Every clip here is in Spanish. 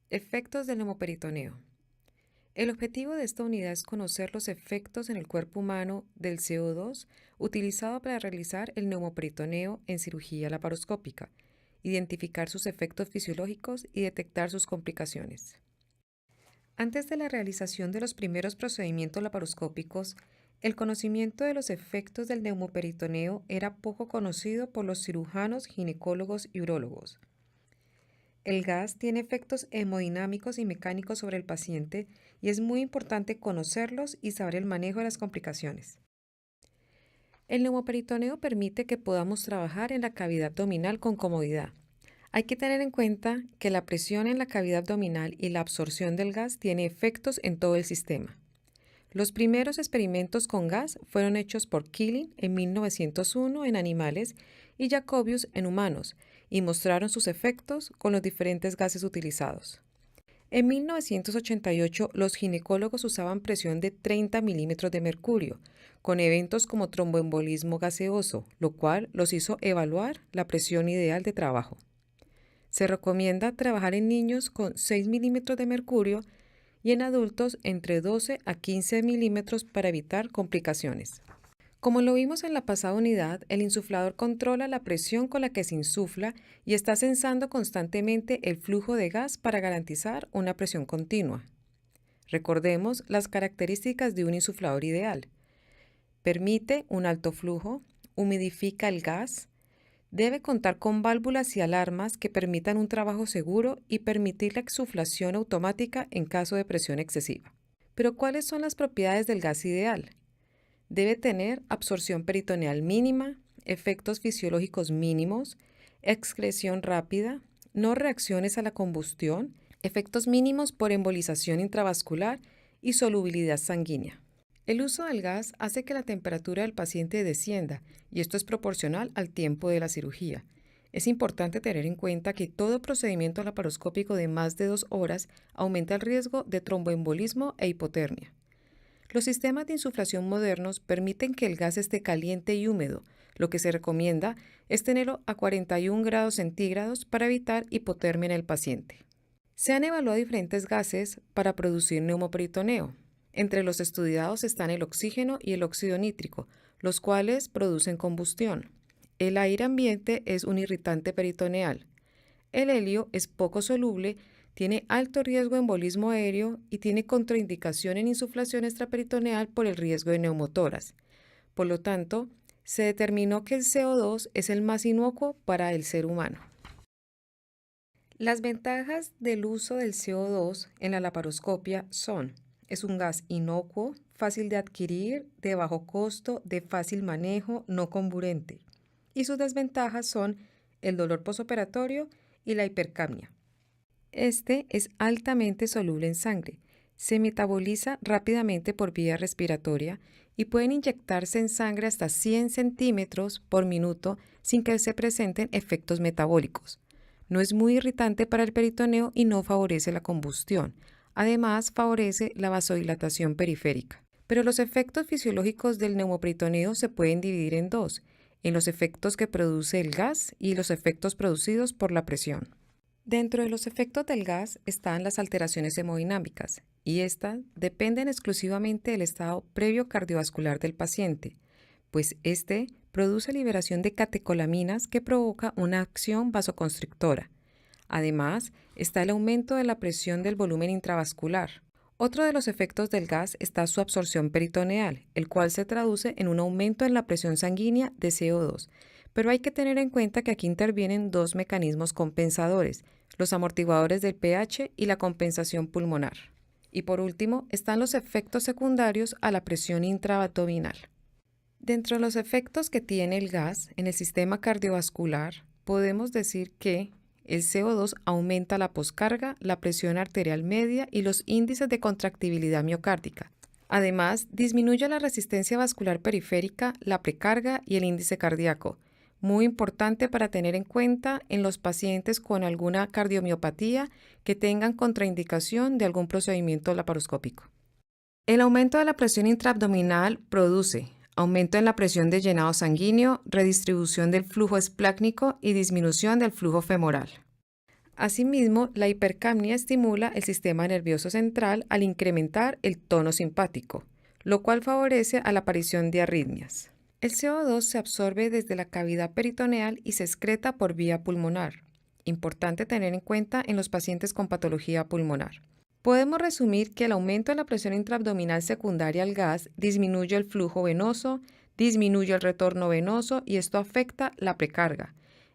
Efectos del neumoperitoneo. El objetivo de esta unidad es conocer los efectos en el cuerpo humano del CO2 utilizado para realizar el neumoperitoneo en cirugía laparoscópica, identificar sus efectos fisiológicos y detectar sus complicaciones. Antes de la realización de los primeros procedimientos laparoscópicos, el conocimiento de los efectos del neumoperitoneo era poco conocido por los cirujanos, ginecólogos y urólogos. El gas tiene efectos hemodinámicos y mecánicos sobre el paciente y es muy importante conocerlos y saber el manejo de las complicaciones. El neumoperitoneo permite que podamos trabajar en la cavidad abdominal con comodidad. Hay que tener en cuenta que la presión en la cavidad abdominal y la absorción del gas tiene efectos en todo el sistema. Los primeros experimentos con gas fueron hechos por Killing en 1901 en animales y Jacobius en humanos, y mostraron sus efectos con los diferentes gases utilizados. En 1988, los ginecólogos usaban presión de 30 milímetros de mercurio, con eventos como tromboembolismo gaseoso, lo cual los hizo evaluar la presión ideal de trabajo. Se recomienda trabajar en niños con 6 milímetros de mercurio y en adultos entre 12 a 15 milímetros para evitar complicaciones. Como lo vimos en la pasada unidad, el insuflador controla la presión con la que se insufla y está sensando constantemente el flujo de gas para garantizar una presión continua. Recordemos las características de un insuflador ideal. Permite un alto flujo, humidifica el gas, debe contar con válvulas y alarmas que permitan un trabajo seguro y permitir la exsuflación automática en caso de presión excesiva. Pero ¿cuáles son las propiedades del gas ideal? Debe tener absorción peritoneal mínima, efectos fisiológicos mínimos, excreción rápida, no reacciones a la combustión, efectos mínimos por embolización intravascular y solubilidad sanguínea. El uso del gas hace que la temperatura del paciente descienda y esto es proporcional al tiempo de la cirugía. Es importante tener en cuenta que todo procedimiento laparoscópico de más de 2 horas aumenta el riesgo de tromboembolismo e hipotermia. Los sistemas de insuflación modernos permiten que el gas esté caliente y húmedo. Lo que se recomienda es tenerlo a 41 grados centígrados para evitar hipotermia en el paciente. Se han evaluado diferentes gases para producir neumoperitoneo. Entre los estudiados están el oxígeno y el óxido nítrico, los cuales producen combustión. El aire ambiente es un irritante peritoneal. El helio es poco soluble, tiene alto riesgo de embolismo aéreo y tiene contraindicación en insuflación extraperitoneal por el riesgo de neumotoras. Por lo tanto, se determinó que el CO2 es el más inocuo para el ser humano. Las ventajas del uso del CO2 en la laparoscopia son: es un gas inocuo, fácil de adquirir, de bajo costo, de fácil manejo, no comburente. Y sus desventajas son el dolor posoperatorio y la hipercapnia. Este es altamente soluble en sangre, se metaboliza rápidamente por vía respiratoria y pueden inyectarse en sangre hasta 100 centímetros por minuto sin que se presenten efectos metabólicos. No es muy irritante para el peritoneo y no favorece la combustión. Además, favorece la vasodilatación periférica. Pero los efectos fisiológicos del neumoperitoneo se pueden dividir en dos: en los efectos que produce el gas y los efectos producidos por la presión. Dentro de los efectos del gas están las alteraciones hemodinámicas, y estas dependen exclusivamente del estado previo cardiovascular del paciente, pues este produce liberación de catecolaminas que provoca una acción vasoconstrictora. Además, está el aumento de la presión del volumen intravascular. Otro de los efectos del gas está su absorción peritoneal, el cual se traduce en un aumento en la presión sanguínea de CO2. Pero hay que tener en cuenta que aquí intervienen dos mecanismos compensadores: los amortiguadores del pH y la compensación pulmonar. Y por último, están los efectos secundarios a la presión intraabdominal. Dentro de los efectos que tiene el gas en el sistema cardiovascular, podemos decir que el CO2 aumenta la poscarga, la presión arterial media y los índices de contractibilidad miocárdica. Además, disminuye la resistencia vascular periférica, la precarga y el índice cardíaco, muy importante para tener en cuenta en los pacientes con alguna cardiomiopatía que tengan contraindicación de algún procedimiento laparoscópico. El aumento de la presión intraabdominal produce aumento en la presión de llenado sanguíneo, redistribución del flujo esplácnico y disminución del flujo femoral. Asimismo, la hipercapnia estimula el sistema nervioso central al incrementar el tono simpático, lo cual favorece a la aparición de arritmias. El CO2 se absorbe desde la cavidad peritoneal y se excreta por vía pulmonar. Importante tener en cuenta en los pacientes con patología pulmonar. Podemos resumir que el aumento de la presión intraabdominal secundaria al gas disminuye el flujo venoso, disminuye el retorno venoso y esto afecta la precarga.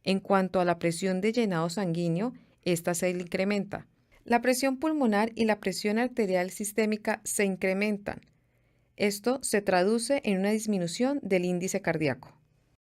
En cuanto a la presión de llenado sanguíneo, esta se incrementa. La presión pulmonar y la presión arterial sistémica se incrementan. Esto se traduce en una disminución del índice cardíaco.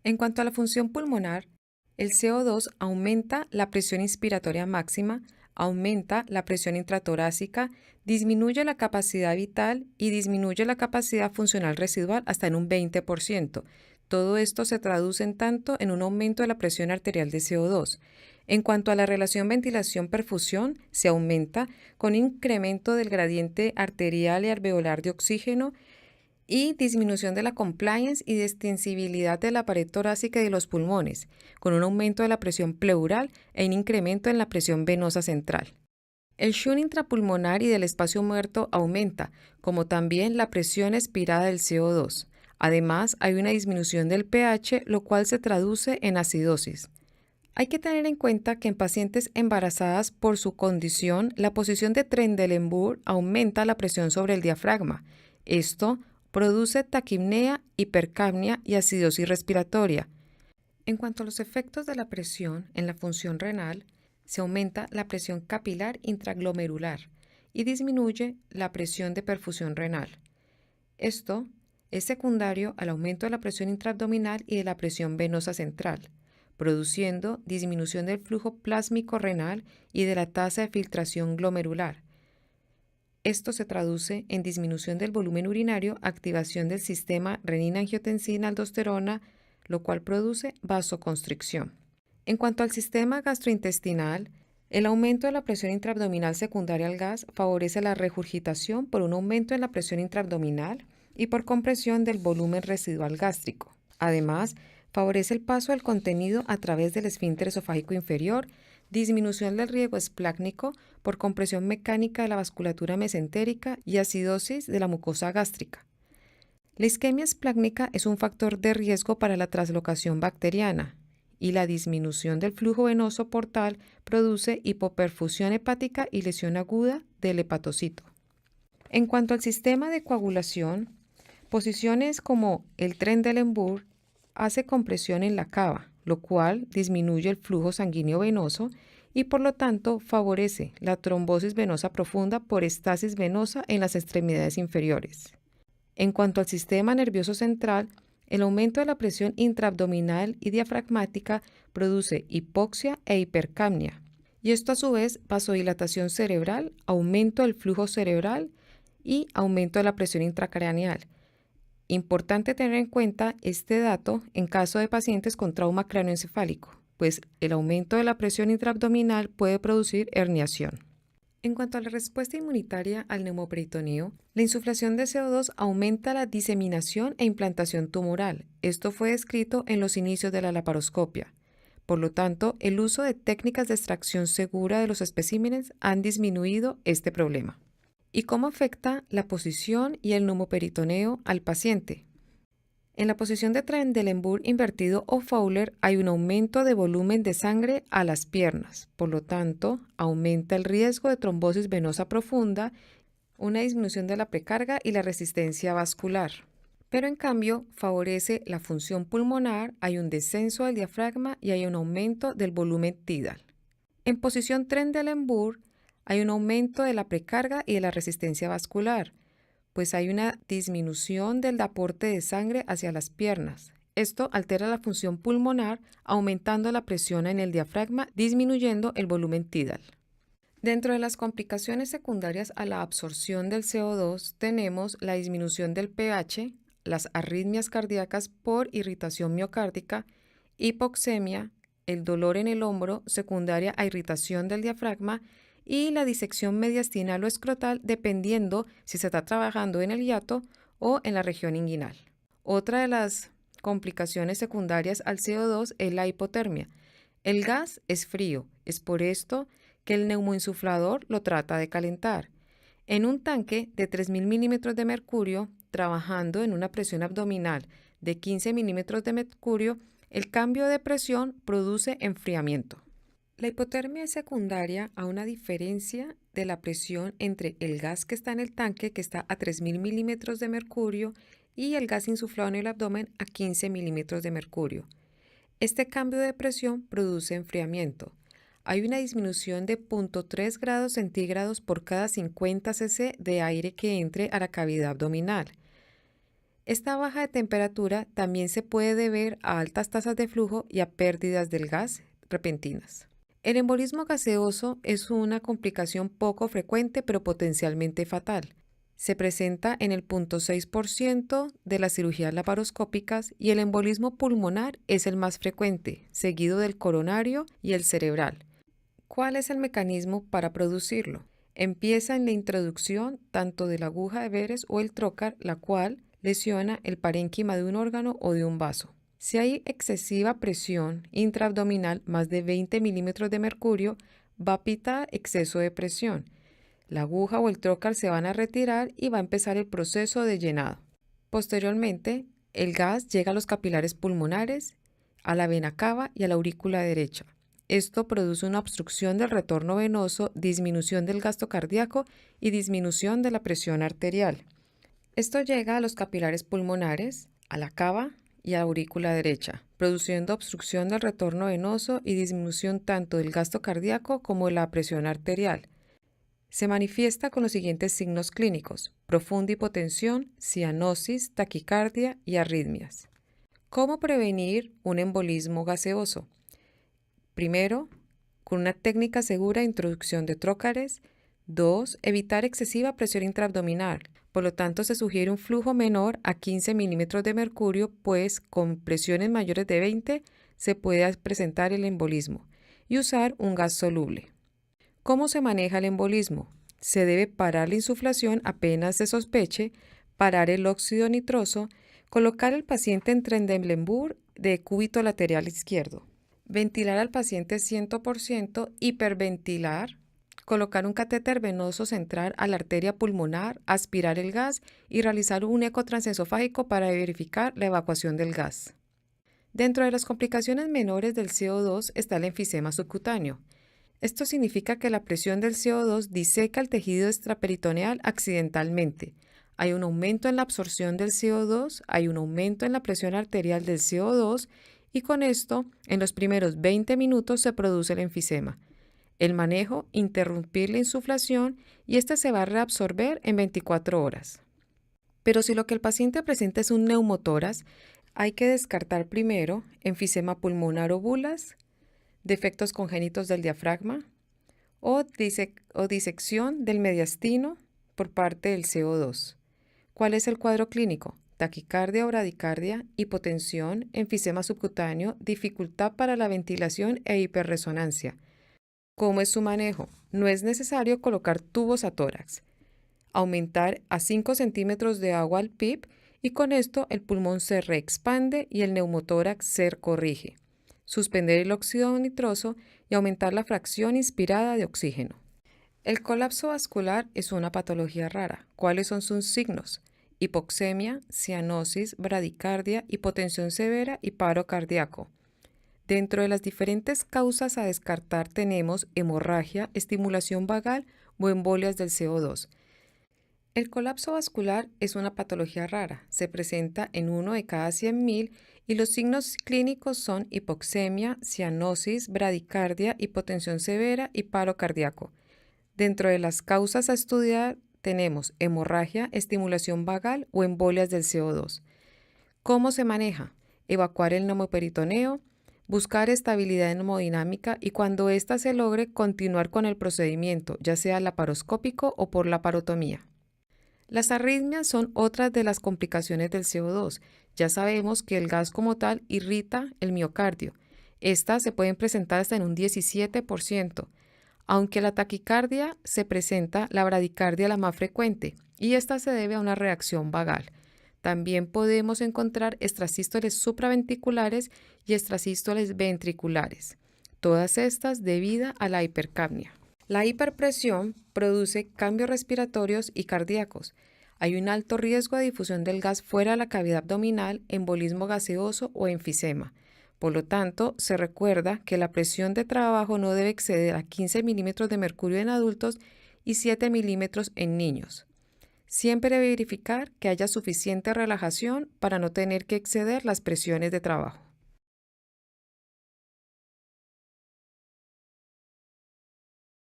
En cuanto a la función pulmonar, el CO2 aumenta la presión inspiratoria máxima, aumenta la presión intratorácica, disminuye la capacidad vital y disminuye la capacidad funcional residual hasta en un 20%. Todo esto se traduce en tanto en un aumento de la presión arterial de CO2. En cuanto a la relación ventilación-perfusión, se aumenta con incremento del gradiente arterial y alveolar de oxígeno y disminución de la compliance y distensibilidad de la pared torácica y de los pulmones, con un aumento de la presión pleural e un incremento en la presión venosa central. El shunt intrapulmonar y del espacio muerto aumenta, como también la presión expirada del CO2. Además, hay una disminución del pH, lo cual se traduce en acidosis. Hay que tener en cuenta que en pacientes embarazadas por su condición, la posición de Trendelenburg aumenta la presión sobre el diafragma. Esto produce taquipnea, hipercapnia y acidosis respiratoria. En cuanto a los efectos de la presión en la función renal, se aumenta la presión capilar intraglomerular y disminuye la presión de perfusión renal. Esto es secundario al aumento de la presión intraabdominal y de la presión venosa central, produciendo disminución del flujo plásmico renal y de la tasa de filtración glomerular. Esto se traduce en disminución del volumen urinario, activación del sistema renina-angiotensina-aldosterona, lo cual produce vasoconstricción. En cuanto al sistema gastrointestinal, el aumento de la presión intraabdominal secundaria al gas favorece la regurgitación por un aumento en la presión intraabdominal y por compresión del volumen residual gástrico. Además, favorece el paso del contenido a través del esfínter esofágico inferior, disminución del riego esplácnico por compresión mecánica de la vasculatura mesentérica y acidosis de la mucosa gástrica. La isquemia esplácnica es un factor de riesgo para la translocación bacteriana y la disminución del flujo venoso portal produce hipoperfusión hepática y lesión aguda del hepatocito. En cuanto al sistema de coagulación, posiciones como el Trendelenburg hace compresión en la cava, lo cual disminuye el flujo sanguíneo venoso y por lo tanto favorece la trombosis venosa profunda por estasis venosa en las extremidades inferiores. En cuanto al sistema nervioso central, el aumento de la presión intraabdominal y diafragmática produce hipoxia e hipercapnia, y esto a su vez vasodilatación cerebral, aumento del flujo cerebral y aumento de la presión intracraneal. Importante tener en cuenta este dato en caso de pacientes con trauma cráneoencefálico, pues el aumento de la presión intraabdominal puede producir herniación. En cuanto a la respuesta inmunitaria al neumoperitoneo, la insuflación de CO2 aumenta la diseminación e implantación tumoral. Esto fue descrito en los inicios de la laparoscopia. Por lo tanto, el uso de técnicas de extracción segura de los especímenes han disminuido este problema. ¿Y cómo afecta la posición y el neumoperitoneo al paciente? En la posición de Trendelenburg invertido o Fowler hay un aumento de volumen de sangre a las piernas, por lo tanto, aumenta el riesgo de trombosis venosa profunda, una disminución de la precarga y la resistencia vascular. Pero en cambio, favorece la función pulmonar, hay un descenso del diafragma y hay un aumento del volumen tidal. En posición Trendelenburg hay un aumento de la precarga y de la resistencia vascular, pues hay una disminución del aporte de sangre hacia las piernas. Esto altera la función pulmonar, aumentando la presión en el diafragma, disminuyendo el volumen tidal. Dentro de las complicaciones secundarias a la absorción del CO2 tenemos la disminución del pH, las arritmias cardíacas por irritación miocárdica, hipoxemia, el dolor en el hombro secundaria a irritación del diafragma y la disección mediastinal o escrotal dependiendo si se está trabajando en el hiato o en la región inguinal. Otra de las complicaciones secundarias al CO2 es la hipotermia. El gas es frío Es por esto que el neumoinsuflador lo trata de calentar. En un tanque de 3.000 milímetros de mercurio, trabajando en una presión abdominal de 15 milímetros de mercurio, el cambio de presión produce enfriamiento. La hipotermia es secundaria a una diferencia de la presión entre el gas que está en el tanque, que está a 3.000 milímetros de mercurio, y el gas insuflado en el abdomen a 15 milímetros de mercurio. Este cambio de presión produce enfriamiento. Hay una disminución de 0,3 grados centígrados por cada 50 cc de aire que entre a la cavidad abdominal. Esta baja de temperatura también se puede deber a altas tasas de flujo y a pérdidas del gas repentinas. El embolismo gaseoso es una complicación poco frecuente pero potencialmente fatal. Se presenta en el 0,6% de las cirugías laparoscópicas y el embolismo pulmonar es el más frecuente, seguido del coronario y el cerebral. ¿Cuál es el mecanismo para producirlo? Empieza en la introducción tanto de la aguja de Veres o el trocar, la cual lesiona el parénquima de un órgano o de un vaso. Si hay excesiva presión intraabdominal, más de 20 milímetros de mercurio, va a pitar exceso de presión. La aguja o el trocar se van a retirar y va a empezar el proceso de llenado. Posteriormente, el gas llega a los capilares pulmonares, a la vena cava y a la aurícula derecha. Esto produce una obstrucción del retorno venoso, disminución del gasto cardíaco y disminución de la presión arterial. Esto llega a los capilares pulmonares, a la cava y a la aurícula derecha, produciendo obstrucción del retorno venoso y disminución tanto del gasto cardíaco como de la presión arterial. Se manifiesta con los siguientes signos clínicos: profunda hipotensión, cianosis, taquicardia y arritmias. ¿Cómo prevenir un embolismo gaseoso? Primero, con una técnica segura de introducción de trócares. 2. Evitar excesiva presión intraabdominal. Por lo tanto, se sugiere un flujo menor a 15 milímetros de mercurio, pues con presiones mayores de 20 se puede presentar el embolismo. Y usar un gas soluble. ¿Cómo se maneja el embolismo? Se debe parar la insuflación apenas se sospeche, parar el óxido nitroso, colocar al paciente en Trendelenburg de cúbito lateral izquierdo, ventilar al paciente 100%, hiperventilar, colocar un catéter venoso central a la arteria pulmonar, aspirar el gas y realizar un eco transesofágico para verificar la evacuación del gas. Dentro de las complicaciones menores del CO2 está el enfisema subcutáneo. Esto significa que la presión del CO2 diseca el tejido extraperitoneal accidentalmente. Hay un aumento en la absorción del CO2, hay un aumento en la presión arterial del CO2 y con esto, en los primeros 20 minutos se produce el enfisema. El manejo: interrumpir la insuflación y ésta se va a reabsorber en 24 horas. Pero si lo que el paciente presenta es un neumotórax, hay que descartar primero enfisema pulmonar o bulas, defectos congénitos del diafragma o disección del mediastino por parte del CO2. ¿Cuál es el cuadro clínico? Taquicardia o bradicardia, hipotensión, enfisema subcutáneo, dificultad para la ventilación e hiperresonancia. ¿Cómo es su manejo? No es necesario colocar tubos a tórax. Aumentar a 5 centímetros de agua al PIB y con esto el pulmón se reexpande y el neumotórax se corrige. Suspender el óxido nitroso y aumentar la fracción inspirada de oxígeno. El colapso vascular es una patología rara. ¿Cuáles son sus signos? Hipoxemia, cianosis, bradicardia, hipotensión severa y paro cardíaco. Dentro de las diferentes causas a descartar tenemos hemorragia, estimulación vagal o embolias del CO2. El colapso vascular es una patología rara, se presenta en 1 de cada 100.000 y los signos clínicos son hipoxemia, cianosis, bradicardia, hipotensión severa y paro cardíaco. Dentro de las causas a estudiar tenemos hemorragia, estimulación vagal o embolias del CO2. ¿Cómo se maneja? Evacuar el neumoperitoneo, buscar estabilidad hemodinámica y cuando ésta se logre continuar con el procedimiento, ya sea laparoscópico o por laparotomía. Las arritmias son otras de las complicaciones del CO2. Ya sabemos que el gas como tal irrita el miocardio. Estas se pueden presentar hasta en un 17%. Aunque la taquicardia se presenta, la bradicardia es la más frecuente y esta se debe a una reacción vagal. También podemos encontrar extrasístoles supraventriculares y extrasístoles ventriculares. todas estas debido a la hipercapnia. La hiperpresión produce cambios respiratorios y cardíacos. Hay un alto riesgo de difusión del gas fuera de la cavidad abdominal, embolismo gaseoso o enfisema. Por lo tanto, se recuerda que la presión de trabajo no debe exceder a 15 milímetros de mercurio en adultos y 7 milímetros en niños. Siempre verificar que haya suficiente relajación para no tener que exceder las presiones de trabajo.